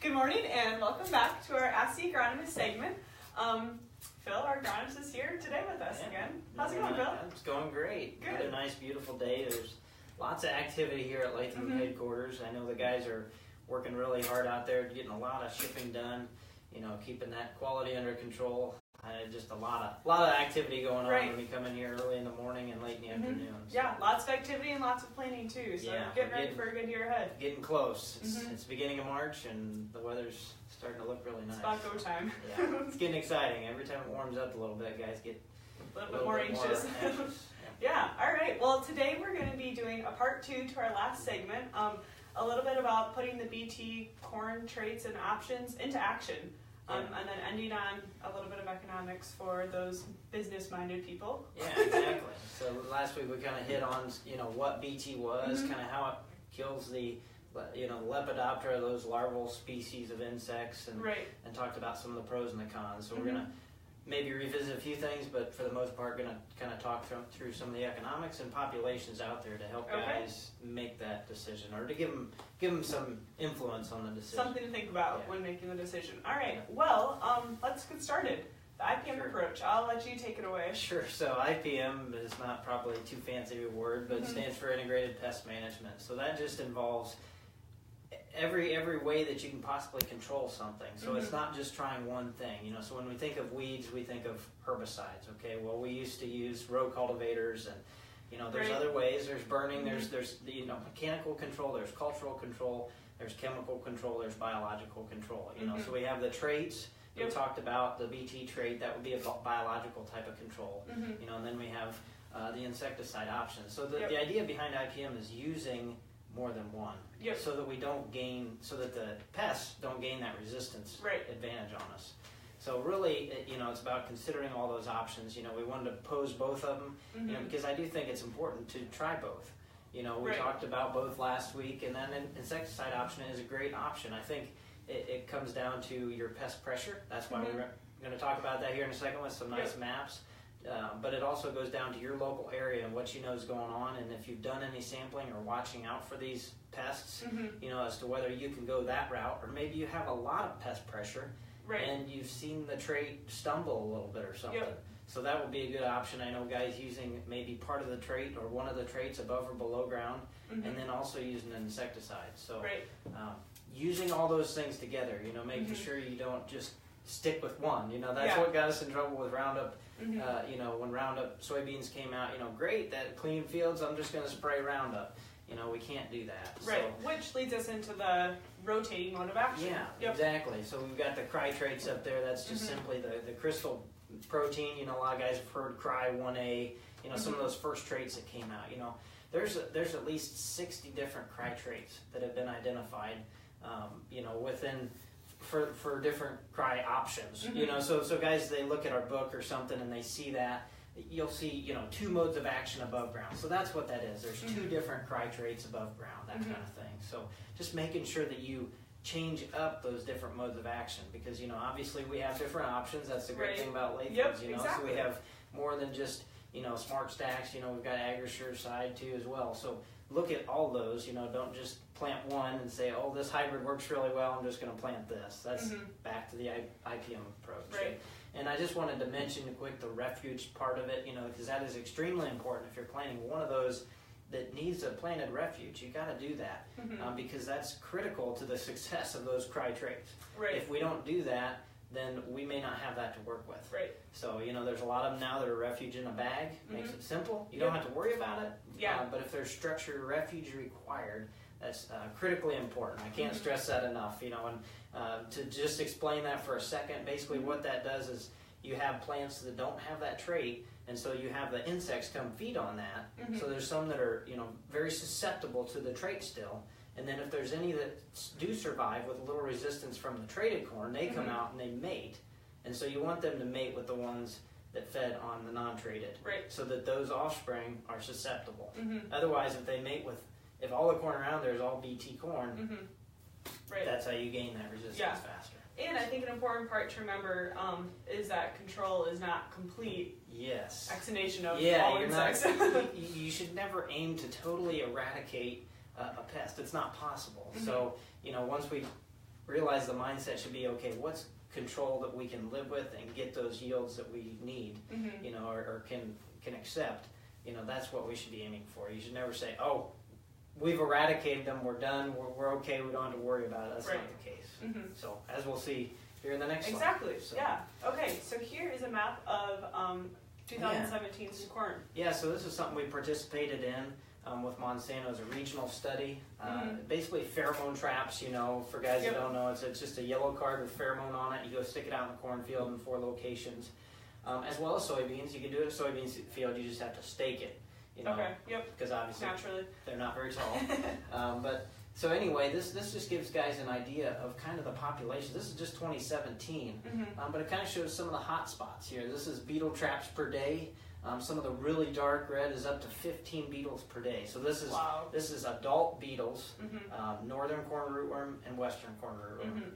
Good morning and welcome back to our Ask the Agronomist segment. Phil, our agronomist, is here today with us again. How's it going, Phil? It's going great. Good. Another nice, beautiful day. There's lots of activity here at Latham headquarters. I know the guys are working really hard out there, getting a lot of shipping done. You know, keeping that quality under control. Just a lot of activity going on when we come in here early in the morning and late in the afternoon. So. Yeah, lots of activity and lots of planning too. So getting ready for a good year ahead. Getting close. It's the beginning of March and the weather's starting to look really nice. It's about go time. Yeah, it's getting exciting. Every time it warms up a little bit, guys get a little bit more anxious. Yeah. All right. Well, today we're going to be doing a part 2 to our last segment. A little bit about putting the BT corn traits and options into action. And then ending on a little bit of economics for those business-minded people. Yeah, exactly. So last week we kind of hit on, what BT was, kind of how it kills the Lepidoptera, those larval species of insects, and talked about some of the pros and the cons. So we're going to maybe revisit a few things, but for the most part going to kind of talk through some of the economics and populations out there to help guys make that decision, or to give them some influence on the decision. Something to think about when making the decision. All right, well, let's get started. The IPM approach, I'll let you take it away. Sure, so IPM is not probably too fancy of a word, but it stands for Integrated Pest Management. So that just involves every way that you can possibly control something. So it's not just trying one thing. So when we think of weeds, we think of herbicides. Okay, well, we used to use row cultivators, and there's other ways. There's burning. There's mechanical control. There's cultural control. There's chemical control. There's biological control. So we have the traits. We talked about the BT trait. That would be a biological type of control. And then we have the insecticide options. So the idea behind IPM is using more than one, so that we don't gain, so that the pests don't gain that resistance advantage on us. So really, it's about considering all those options. We wanted to pose both of them, because I do think it's important to try both. We talked about both last week, and then an insecticide option is a great option. I think it comes down to your pest pressure. That's why we're going to talk about that here in a second with some nice maps. But it also goes down to your local area and what you know is going on, and if you've done any sampling or watching out for these pests, as to whether you can go that route, or maybe you have a lot of pest pressure and you've seen the trait stumble a little bit or something. So that would be a good option. I know guys using maybe part of the trait or one of the traits above or below ground, and then also using an insecticide. So using all those things together, making sure you don't just stick with one. That's what got us in trouble with Roundup. When Roundup soybeans came out, great, that clean fields, I'm just going to spray Roundup. We can't do that. Right, so, which leads us into the rotating mode of action. Yeah, exactly. So we've got the cry traits up there. That's just simply the crystal protein. A lot of guys have heard cry 1A, some of those first traits that came out. There's at least 60 different cry traits that have been identified, within for different cry options. So guys, they look at our book or something and they see that, you'll see 2 modes of action above ground. So that's what that is. There's 2 different cry traits above ground, that kind of thing. So just making sure that you change up those different modes of action, because obviously we have different options. That's the great thing about Latham's. Exactly. So we have more than just Smart Stacks. We've got AgriSure side too as well. So look at all those. Don't just plant one and say, oh, this hybrid works really well, I'm just going to plant this. That's back to the IPM approach. Right. And I just wanted to mention quick the refuge part of it, because that is extremely important. If you're planting one of those that needs a planted refuge, you got to do that, because that's critical to the success of those cry traits. Right. If we don't do that, then we may not have that to work with. Right. So, there's a lot of them now that are refuge in a bag. Makes it simple. You don't have to worry about it. But if there's structured refuge required, that's critically important. I can't stress that enough. And to just explain that for a second, basically what that does is you have plants that don't have that trait, and so you have the insects come feed on that. So there's some that are very susceptible to the trait still. And then if there's any that do survive with a little resistance from the traded corn, they come out and they mate. And so you want them to mate with the ones that fed on the non-traded, so that those offspring are susceptible. Otherwise, if they mate with, if all the corn around there is all BT corn, that's how you gain that resistance faster. And I think an important part to remember is that control is not complete. Yes. Vaccination of all insects. You should never aim to totally eradicate a pest. It's not possible. So, once we realize the mindset should be, okay, what's control that we can live with and get those yields that we need, you know, or can accept. You know, that's what we should be aiming for. You should never say, oh, we've eradicated them, we're done, we're okay, we don't have to worry about it. That's not the case. So as we'll see here in the next slide. Exactly, yeah. Okay, so here is a map of 2017's corn. Yeah, so this is something we participated in with Monsanto as a regional study. Basically pheromone traps, you know, for guys who don't know, it's just a yellow card with pheromone on it. You go stick it out in the cornfield in 4 locations. As well as soybeans. You can do it in a soybean field, you just have to stake it. You know, because obviously naturally they're not very tall. So anyway, this just gives guys an idea of kind of the population. This is just 2017, but it kind of shows some of the hot spots here. This is beetle traps per day. Some of the really dark red is up to 15 beetles per day. So this is adult beetles, northern corn rootworm and western corn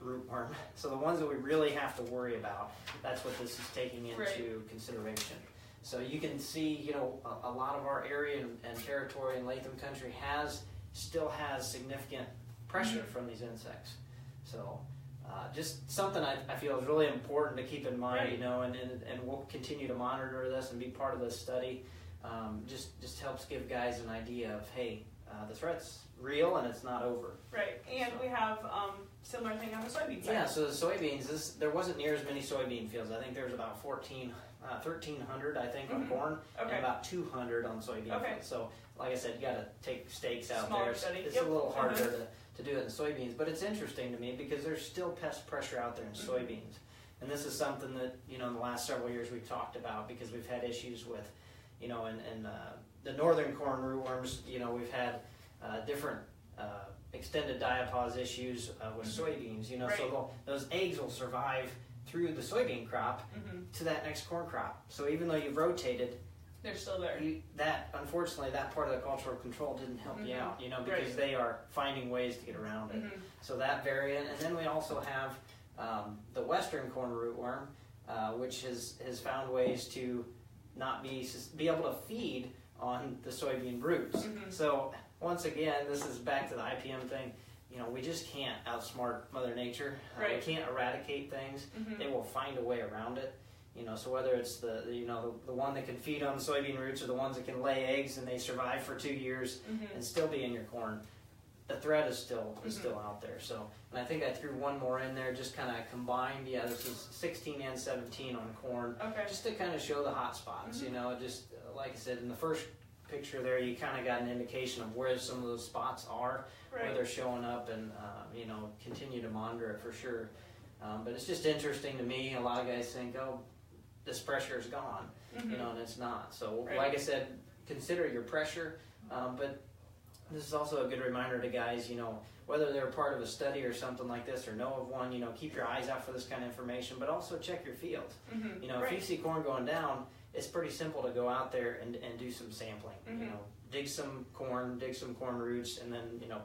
rootworm. So the ones that we really have to worry about, that's what this is taking into consideration. So you can see, you know, a lot of our area and territory in Latham country still has significant pressure from these insects. So just something I feel is really important to keep in mind, you know, and we'll continue to monitor this and be part of this study. Just helps give guys an idea of, hey, the threat's real and it's not over. Right, and we have similar thing on the soybean side. Yeah, so the soybeans, there wasn't near as many soybean fields. I think there was about 1,300, I think, on corn, and about 200 on soybean fields. So, like I said, you got to take stakes out there. It's a little harder to do it in soybeans, but it's interesting to me because there's still pest pressure out there in soybeans. And this is something that, you know, in the last several years we've talked about because we've had issues with, you know, in the northern corn rootworms, you know, we've had different extended diapause issues with soybeans, you know, so those eggs will survive through the soybean crop to that next corn crop. So even though you've rotated, they're still there. Unfortunately, that part of the cultural control didn't help you out, you know, because they are finding ways to get around it. So that variant, and then we also have the western corn rootworm, which has found ways to not be able to feed on the soybean roots. So once again, this is back to the IPM thing. You know, we just can't outsmart Mother Nature. We can't eradicate things. They will find a way around it. You know, so whether it's the one that can feed on the soybean roots or the ones that can lay eggs and they survive for 2 years and still be in your corn, the threat is still out there. So, and I think I threw one more in there, just kind of combined. Yeah, this is 16 and 17 on corn, just to kind of show the hot spots. You know, just like I said in the first picture there, you kind of got an indication of where some of those spots are, where they're showing up, and you know, continue to monitor it for sure. But it's just interesting to me. A lot of guys think, oh, this pressure is gone, you know, and it's not. So, like I said, consider your pressure, but this is also a good reminder to guys, you know, whether they're part of a study or something like this or know of one, you know, keep your eyes out for this kind of information, but also check your field. You know, if you see corn going down, it's pretty simple to go out there and do some sampling. You know, dig some corn roots, and then, you know,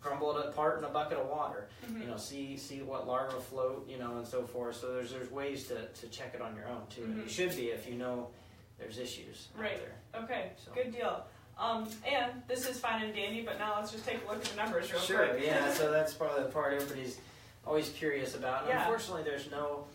crumble it apart in a bucket of water. You know, see what larvae float, you know, and so forth. So there's ways to check it on your own too. And you should be if you know there's issues out there. Okay, so. Good deal. And this is fine and dandy, but now let's just take a look at the numbers real quick. Sure, yeah, so that's probably the part everybody's always curious about. And unfortunately, there's no,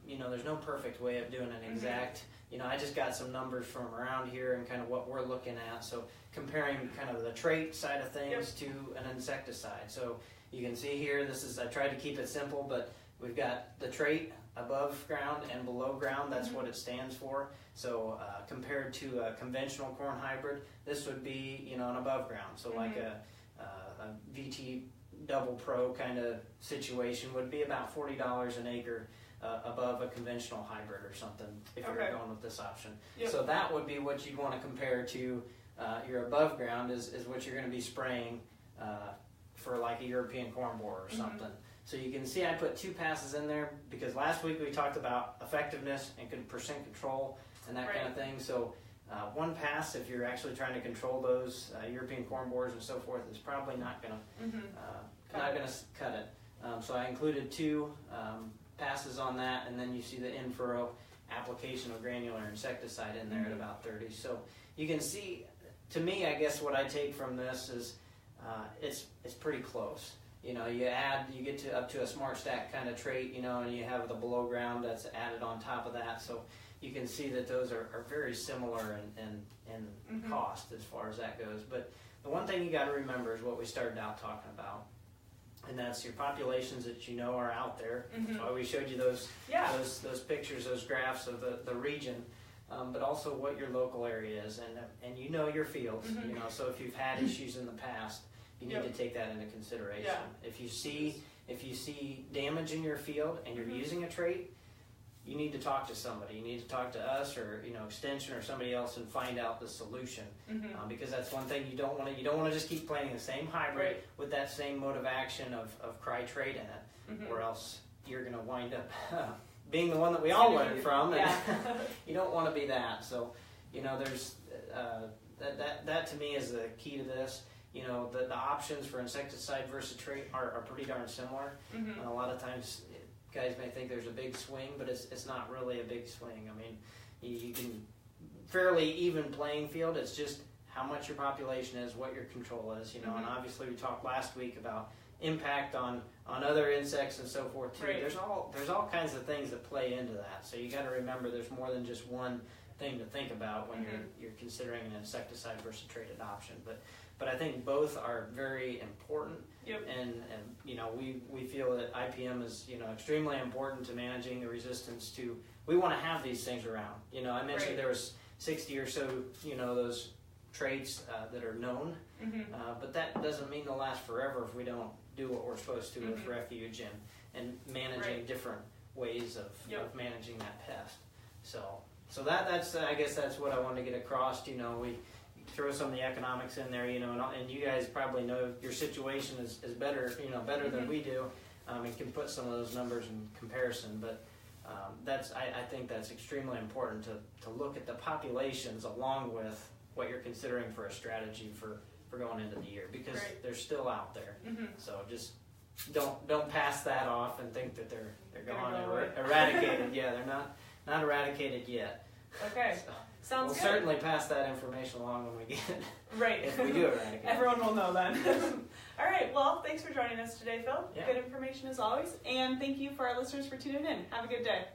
you know, there's no perfect way of doing an exact, you know, I just got some numbers from around here and kind of what we're looking at. So comparing kind of the trait side of things to an insecticide. So you can see here, I tried to keep it simple, but we've got the trait above ground and below ground. That's what it stands for. So compared to a conventional corn hybrid, this would be, you know, an above ground. So like a VT Double Pro kind of situation would be about $40 an acre above a conventional hybrid or something if you're going with this option. So that would be what you'd want to compare to your above ground is what you're going to be spraying for like a European corn borer or something. So you can see I put 2 passes in there because last week we talked about effectiveness and percent control and that kind of thing. So 1 pass, if you're actually trying to control those European corn borers and so forth, is probably not going to cut it. So I included 2 passes on that, and then you see the in-furrow application of granular insecticide in there at about 30. So you can see, to me, I guess what I take from this is it's pretty close. You get to up to a smart stack kind of trait, and you have the below ground that's added on top of that. So you can see that those are very similar in cost as far as that goes. But the one thing you got to remember is what we started out talking about, and that's your populations that are out there. That's why we showed you those pictures, those graphs of the region, but also what your local area is, and your fields. So if you've had issues in the past, you need to take that into consideration. Yeah. If you see damage in your field and you're using a trait, you need to talk to somebody. You need to talk to us or Extension or somebody else and find out the solution. Because that's one thing you don't want to. You don't want to just keep planting the same hybrid with that same mode of action of cry trait in it, or else you're going to wind up being the one that we all learned from. And you don't want to be that. So there's that to me is the key to this. The options for insecticide versus trait are pretty darn similar. And a lot of times guys may think there's a big swing, but it's not really a big swing. I mean, you can fairly even playing field. It's just how much your population is, what your control is, And obviously we talked last week about impact on other insects and so forth too. Right. There's all kinds of things that play into that. So you got to remember there's more than just one thing to think about when you're considering an insecticide versus trait adoption. But I think both are very important. Yep. And we feel that IPM is extremely important to managing the resistance to. We want to have these things around. I mentioned there was 60 or so those traits that are known, but that doesn't mean they'll last forever if we don't do what we're supposed to with refuge and managing different ways of managing that pest. So that's I guess that's what I wanted to get across. We throw some of the economics in there, and you guys probably know your situation is better, better than we do, and can put some of those numbers in comparison. But I think that's extremely important to look at the populations along with what you're considering for a strategy for going into the year, because they're still out there. So just don't pass that off and think that they're gone eradicated. Yeah, they're not eradicated yet. Okay. So. Sounds we'll good. certainly pass that information along when we get it. Right. If we do eradicate. Everyone will know then. All right. Well, thanks for joining us today, Phil. Yeah. Good information as always. And thank you for our listeners for tuning in. Have a good day.